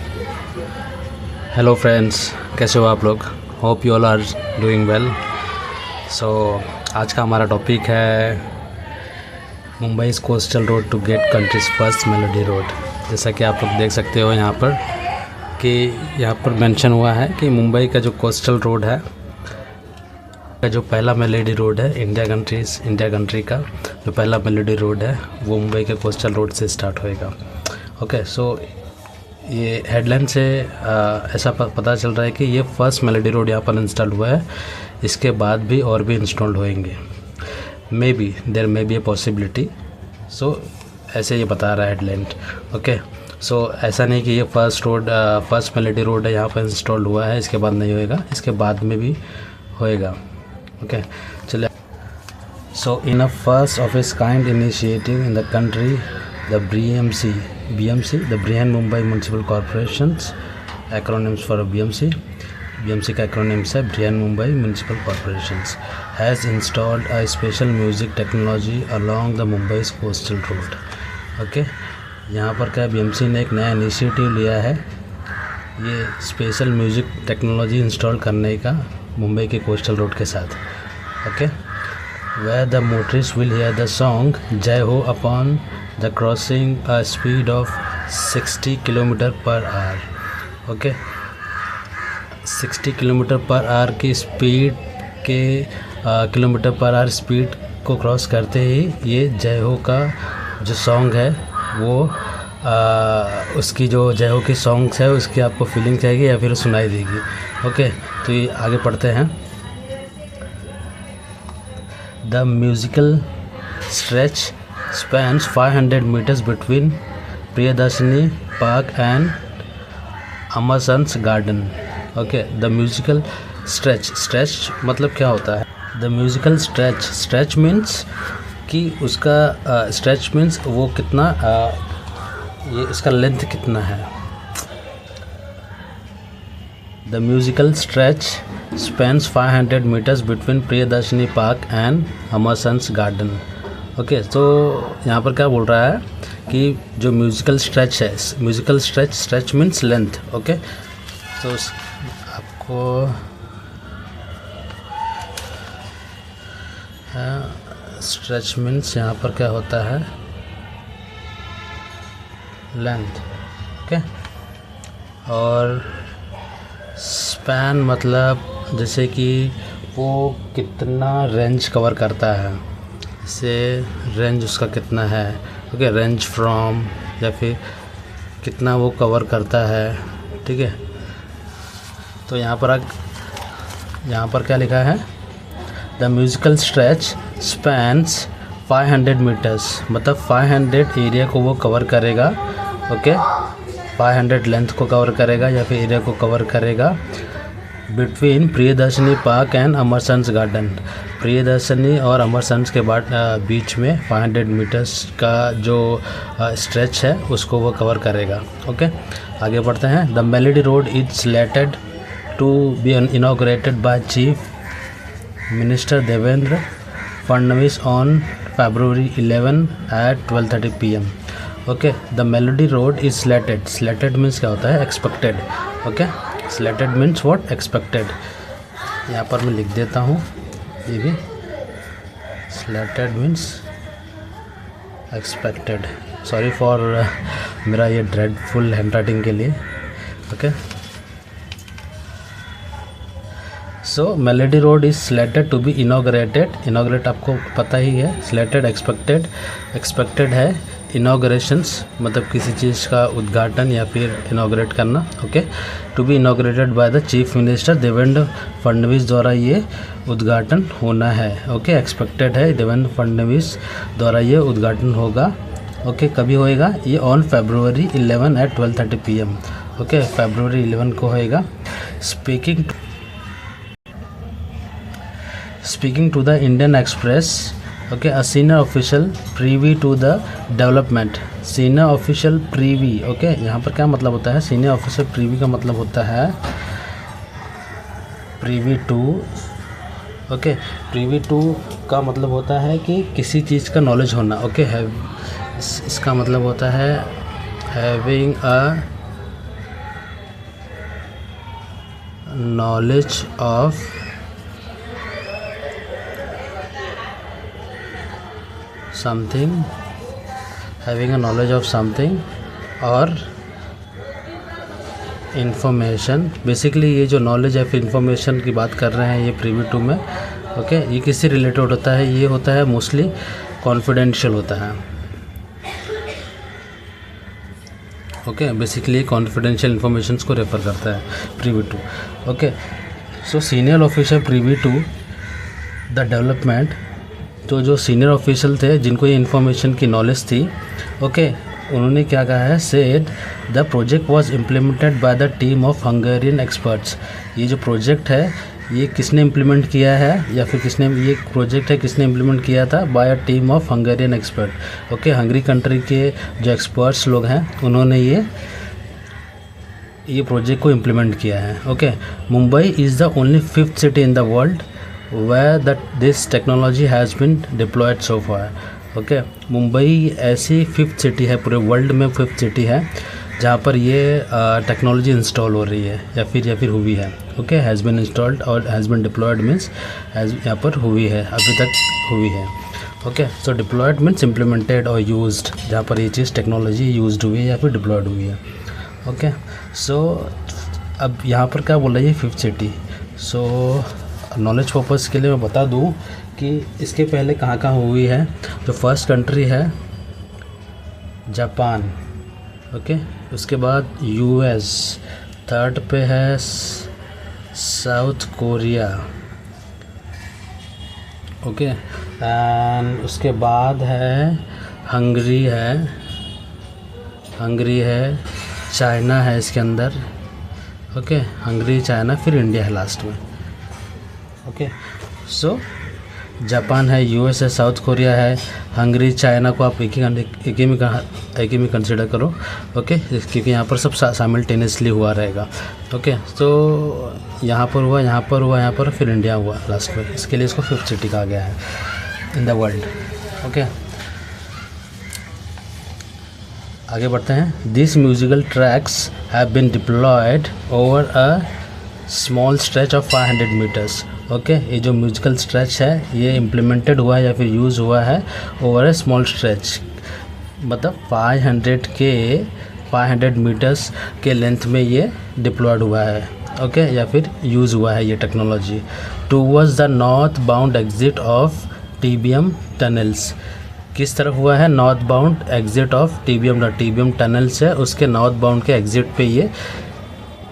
Hello friends, कैसे हो आप लोग? Hope you all are doing well. So आज का हमारा टॉपिक है Mumbai coastal road to get country's first melody road. जैसा कि आप लोग देख सकते हो यहाँ पर कि यहाँ पर मेंशन हुआ है कि मुंबई का जो कोस्टल रोड है का जो पहला मेलोडी रोड है इंडिया कंट्री का जो पहला मेलोडी रोड है वो मुंबई के कोस्टल रोड से स्टार्ट होएगा। ओके, सो ये हेडलाइन से ऐसा पता चल रहा है कि ये फर्स्ट मेलोडी रोड यहाँ पर इंस्टॉल हुआ है। इसके बाद भी और भी इंस्टॉल्ड होएंगे, may be there may be a possibility. So ऐसे ये बता रहा है हेडलाइन। ओके, सो ऐसा नहीं कि ये फर्स्ट मेलोडी रोड है यहाँ पर इंस्टॉल्ड हुआ है, इसके बाद नहीं होएगा, इसके बाद में भी होएगा। ओके, चलिए। So in a first of its kind initiative in the country, the BMC, the Brihan Mumbai Municipal Corporations, acronyms for BMC का acronyms है Brihan Mumbai Municipal Corporations, has installed a special music technology along the Mumbai's coastal road. Okay, यहाँ पर क्या BMC ने एक नया initiative लिया है ये स्पेशल म्यूज़िक टेक्नोलॉजी इंस्टॉल करने का मुंबई के कोस्टल रोड के साथ। Okay, where the motorists will hear the song Jai Ho upon the crossing a speed of 60 km/h. Okay, 60 km/h की स्पीड के km/h स्पीड को क्रॉस करते ही ये जय हो का जो सॉन्ग है वो उसकी जो जय हो की सॉन्ग्स है उसकी आपको फीलिंग चाहिए या फिर सुनाई देगी। ओके, तो ये आगे पढ़ते हैं। The musical stretch spans 500 meters between Priyadarshini Park and Amarsan's Garden. Okay, the musical stretch मतलब क्या होता है? The musical stretch means कि उसका stretch means वो कितना ये इसका लेंथ कितना है। The musical stretch spans 500 meters between Priyadarshini Park and Amarsan's Garden. Okay, तो यहाँ पर क्या बोल रहा है कि जो म्यूज़िकल स्ट्रेच है, musical stretch means length. Okay, तो आपको स्ट्रेच मीन्स यहाँ पर क्या होता है लेंथ। ओके, और स्पैन मतलब जैसे कि वो कितना रेंज कवर करता है, से रेंज उसका कितना है। ओके, रेंज फ्रॉम या फिर कितना वो कवर करता है। ठीक है, तो यहाँ पर क्या लिखा है? The musical stretch spans 500 metres मतलब 500 एरिया को वो कवर करेगा। ओके, 500 लेंथ को कवर करेगा या फिर एरिया को कवर करेगा between Priyadarshini park and Amarsons garden. Priyadarshini और अमरसन्स के बीच में 500 मीटर्स का जो स्ट्रेच है उसको वो कवर करेगा। ओके, आगे बढ़ते हैं। The melody road is slated to be inaugurated by chief minister Devendra Fadnavis on February 11 at 12:30 PM. Okay, the melody road is slated means क्या होता है? Expected. Okay, slated means what? Expected. यहाँ पर मैं लिख देता हूँ ये भी, slated means expected. Sorry for मेरा ये ड्रेडफुल हैंड राइटिंग के लिए। Okay, so melody road is slated to be inaugurate आपको पता ही है। स्लेटेड एक्सपेक्टेड है। इनॉग्रेशंस मतलब किसी चीज़ का उद्घाटन या फिर इनॉग्रेट करना। Okay, to be inaugurated by the chief minister Devendra Fadnavis द्वारा ये उद्घाटन होना है। ओके, एक्सपेक्टेड है देवेंद्र फडणवीस द्वारा ये उद्घाटन होगा। ओके, कभी होएगा? ये on February 11 at 12:30 PM। Okay, February 11 को होएगा। Speaking to the Indian Express, okay, a senior official privy to the development, senior official privy, okay, यहाँ पर क्या मतलब होता है? senior official privy का मतलब होता है privy to, okay, privy to का मतलब होता है कि किसी चीज़ का नॉलेज होना। ओके, इसका मतलब होता है having a knowledge of something, having a knowledge of something और इंफॉर्मेशन। बेसिकली ये जो नॉलेज ऑफ इंफॉर्मेशन की बात कर रहे हैं ये प्रीव्यू 2 में, ओके। ये किससे रिलेटेड होता है? ये होता है मोस्टली कॉन्फिडेंशियल होता है, ओके। बेसिकली कॉन्फिडेंशियल इंफॉर्मेशंस को रेफर करता है preview 2, okay. So senior officer preview 2 the development, तो जो सीनियर ऑफिशियल थे जिनको ये इन्फॉर्मेशन की नॉलेज थी, ओके, उन्होंने क्या कहा है, said the project was implemented by the team of Hungarian experts. ये जो प्रोजेक्ट है ये किसने इम्प्लीमेंट किया है, या फिर किसने, ये प्रोजेक्ट है किसने इम्प्लीमेंट किया था? By a team of Hungarian expert, okay. Hungary country के जो एक्सपर्ट्स लोग हैं उन्होंने ये प्रोजेक्ट को इम्प्लीमेंट किया है, okay. Mumbai is the only 5th city in the world where that this technology has been deployed so far, okay. Mumbai ऐसी 5th सिटी है, पूरे वर्ल्ड में 5th सिटी है जहाँ पर ये टेक्नोलॉजी इंस्टॉल हो रही है या फिर हुई है, ओके। हैज़ बिन इंस्टॉल्ड और हैज़ बिन डिप्लॉयड मीन्स यहाँ पर हुई है, अभी तक हुई है, ओके। सो डिप्लॉयड मीन्स इम्प्लीमेंटेड और यूज्ड, जहाँ पर ये चीज़ टेक्नोलॉजी यूज्ड हुई है या फिर डिप्लॉयड हुई है, ओके। सो अब यहाँ पर क्या बोल रही है 5th सिटी। सो नॉलेज पर्पज़ के लिए मैं बता दूं कि इसके पहले कहाँ कहाँ हुई है। जो फर्स्ट कंट्री है जापान, ओके। उसके बाद यूएस, थर्ड पे है साउथ कोरिया, ओके। एंड उसके बाद है हंगरी है, चाइना है इसके अंदर, ओके। हंगरी, चाइना, फिर इंडिया है लास्ट में, ओके। सो जापान है, यूएस है, साउथ कोरिया है, हंगरी, चाइना को आप एक ही में कंसिडर करो, ओके। क्योंकि यहाँ पर सब साइमल्टेनियसली हुआ रहेगा, ओके। तो यहाँ पर हुआ, यहाँ पर फिर इंडिया हुआ लास्ट में, इसके लिए इसको 5th सिटी कहा गया है इन द वर्ल्ड, ओके। आगे बढ़ते हैं। This musical tracks have been deployed over a small stretch of 500 metres, okay. ये जो म्यूजिकल स्ट्रेच है ये इम्प्लीमेंटेड हुआ है या फिर यूज़ हुआ है ओवर ए स्मॉल स्ट्रेच, मतलब 500 मीटर्स के लेंथ में ये डिप्लॉयड हुआ है, ओके, या फिर यूज़ हुआ है ये technology. Towards the north bound exit of TBM tunnels, किस तरफ हुआ है? North bound exit of TBM tunnels है, उसके नॉर्थ बाउंड के एग्जिट पे ये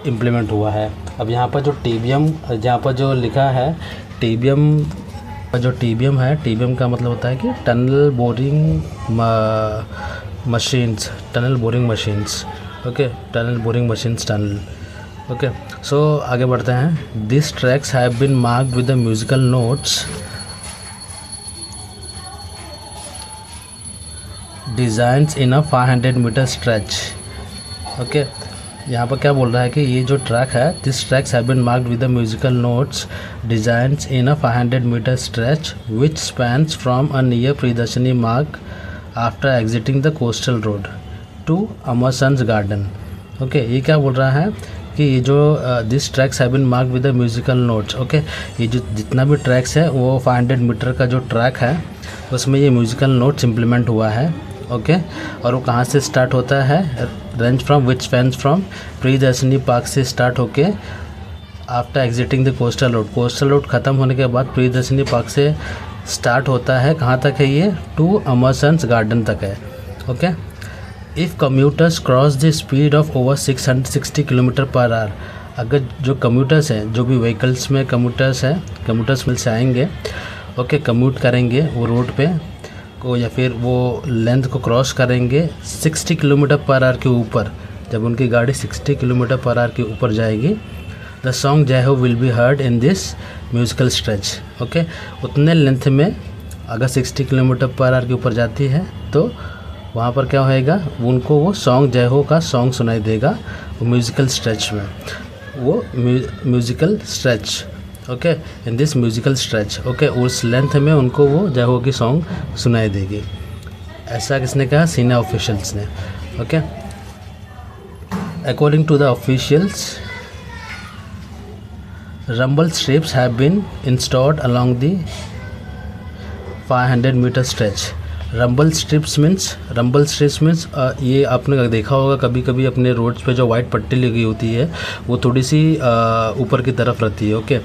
इम्प्लीमेंट हुआ है। अब यहाँ पर जो टीबीएम, जहाँ पर जो लिखा है टीबीएम, जो टीबीएम है, टीबीएम का मतलब होता है कि tunnel boring machines, okay. Tunnel boring machines, tunnel, okay. So आगे बढ़ते हैं। This tracks have been marked with the musical notes designs in a 500 metre stretch, okay. यहाँ पर क्या बोल रहा है कि ये जो ट्रैक है, this tracks have been marked with the musical notes designs in a 500 metre stretch which spans from a near Priyadarshini Marg after exiting the coastal road to Amarsons garden, okay. ये क्या बोल रहा है कि ये जो this tracks have been marked with the musical notes, okay. ये जो जितना भी ट्रैक्स है वो 500 मीटर का जो ट्रैक है उसमें ये म्यूजिकल नोट्स इम्प्लीमेंट हुआ है, ओके। और वो कहाँ से स्टार्ट होता है? Range from which spans from Priyadarshini park से स्टार्ट होके after exiting the coastal road ख़त्म होने के बाद प्रियदर्शनी पार्क से स्टार्ट होता है, कहाँ तक है ये? टू अमरसन्स गार्डन तक है, okay. If commuters cross the speed of over 660 kilometre per hour, अगर जो कम्यूटर्स हैं, जो भी व्हीकल्स में कम्यूटर्स मिल से आएंगे, ओके, कम्यूट करेंगे वो रोड पे को या फिर वो लेंथ को क्रॉस करेंगे 60 किलोमीटर पर आवर के ऊपर, जब उनकी गाड़ी 60 किलोमीटर पर आवर के ऊपर जाएगी, द सॉन्ग जय हो will be heard in this musical stretch, okay. उतने लेंथ में अगर 60 किलोमीटर पर आवर के ऊपर जाती है तो वहाँ पर क्या होएगा? उनको वो सॉन्ग जय हो का सॉन्ग सुनाई देगा वो म्यूजिकल स्ट्रेच में, वो musical stretch, okay, in this musical stretch, okay. उस लेंथ में उनको वो जय हो की सॉन्ग सुनाई देगी। ऐसा किसने कहा? सीनियर ऑफिशियल्स ने, okay. According to the officials rumble strips have been installed along the 500-meter stretch. Rumble strips means ये आपने देखा होगा कभी कभी अपने रोड्स पे जो वाइट पट्टी लगी होती है वो थोड़ी सी ऊपर की तरफ रहती है. ओके,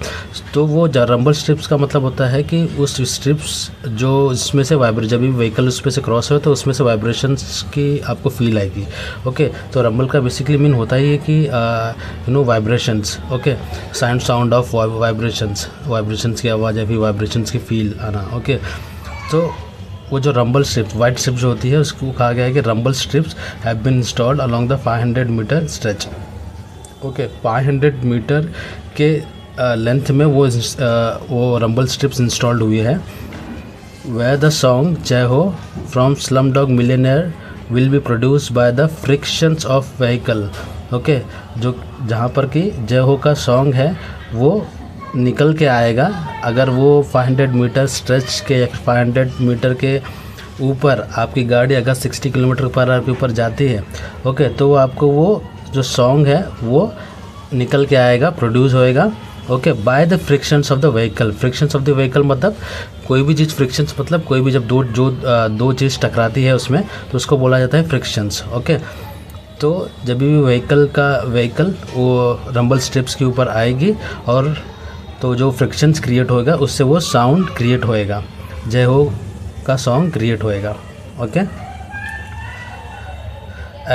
तो वो रंबल स्ट्रिप्स का मतलब होता है कि उस स्ट्रिप्स जो इसमें से जब भी व्हीकल उस पर से क्रॉस हो तो उसमें से वाइब्रेशंस की आपको फील आएगी. ओके, तो रंबल का बेसिकली मीन होता ही है कि vibrations. Okay, sound of vibrations की आवाज़ या फिर वाइब्रेशंस की फील आना. ओके, तो वो जो रंबल स्ट्रिप्स वाइट स्ट्रिप जो होती है उसको कहा गया है कि rumble strips have been installed along the 500 metre stretch. Okay, 500 metre के लेंथ में वो रंबल स्ट्रिप्स इंस्टॉल्ड हुई है. वेयर द सॉन्ग जय हो from Slumdog millionaire will be produced by the frictions of vehicle. Okay, जो जहाँ पर कि जय हो का सॉन्ग है वो निकल के आएगा अगर वो 500 मीटर स्ट्रेच के 500 मीटर के ऊपर आपकी गाड़ी अगर 60 किलोमीटर पर आवर के ऊपर जाती है. ओके, तो वो आपको वो जो सॉन्ग है वो निकल के आएगा, प्रोड्यूस होएगा. Okay, by the frictions of the vehicle. Frictions of the vehicle मतलब कोई भी चीज़ फ्रिक्शंस मतलब कोई भी जब दो चीज़ टकराती है उसमें तो उसको बोला जाता है फ्रिक्शंस. ओके, तो जब भी व्हीकल वो रंबल स्ट्रिप्स के ऊपर आएगी और तो जो फ्रिक्शंस क्रिएट होएगा उससे वो साउंड क्रिएट होएगा, जय हो का सॉन्ग क्रिएट होएगा. Okay,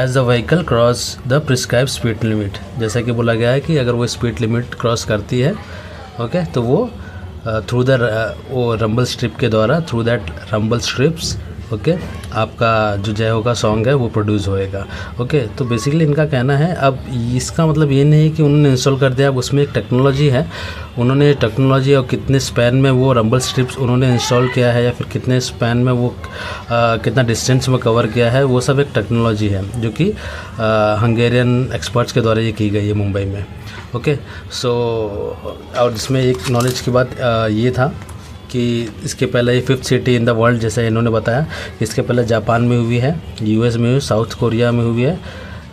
as the vehicle cross the prescribe speed limit. जैसा कि बोला गया है कि अगर वो स्पीड लिमिट क्रॉस करती है ओके, तो वो थ्रू द वो रंबल स्ट्रिप के द्वारा through that rumble strips okay आपका जो जय हो का सॉन्ग है वो प्रोड्यूस होएगा. ओके, तो बेसिकली इनका कहना है. अब इसका मतलब ये नहीं है कि उन्होंने इंस्टॉल कर दिया, अब उसमें एक टेक्नोलॉजी है, उन्होंने टेक्नोलॉजी और कितने स्पैन में वो रंबल स्ट्रिप्स उन्होंने इंस्टॉल किया है या फिर कितने स्पैन में वो कितना डिस्टेंस में कवर किया है, वो सब एक टेक्नोलॉजी है जो कि हंगेरियन एक्सपर्ट्स के द्वारा ये की गई है मुंबई में. ओके, सो और इसमें एक नॉलेज की बात ये था कि इसके पहले ये 5th city in the world जैसे इन्होंने बताया, इसके पहले जापान में हुई है, यूएस में हुई, साउथ कोरिया में हुई है,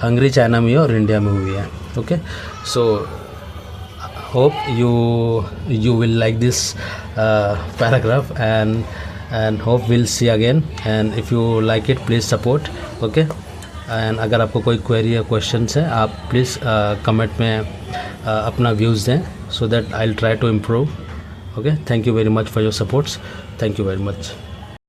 हंगरी चाइना में और इंडिया में हुई है. Okay, so hope you will like this paragraph and hope we'll see again, and if you like it please support. okay, and अगर आपको कोई क्वेरी या क्वेश्चंस है आप प्लीज़ कमेंट में अपना व्यूज़ दें so that I'll try to improve. Okay, thank you very much for your supports. Thank you very much.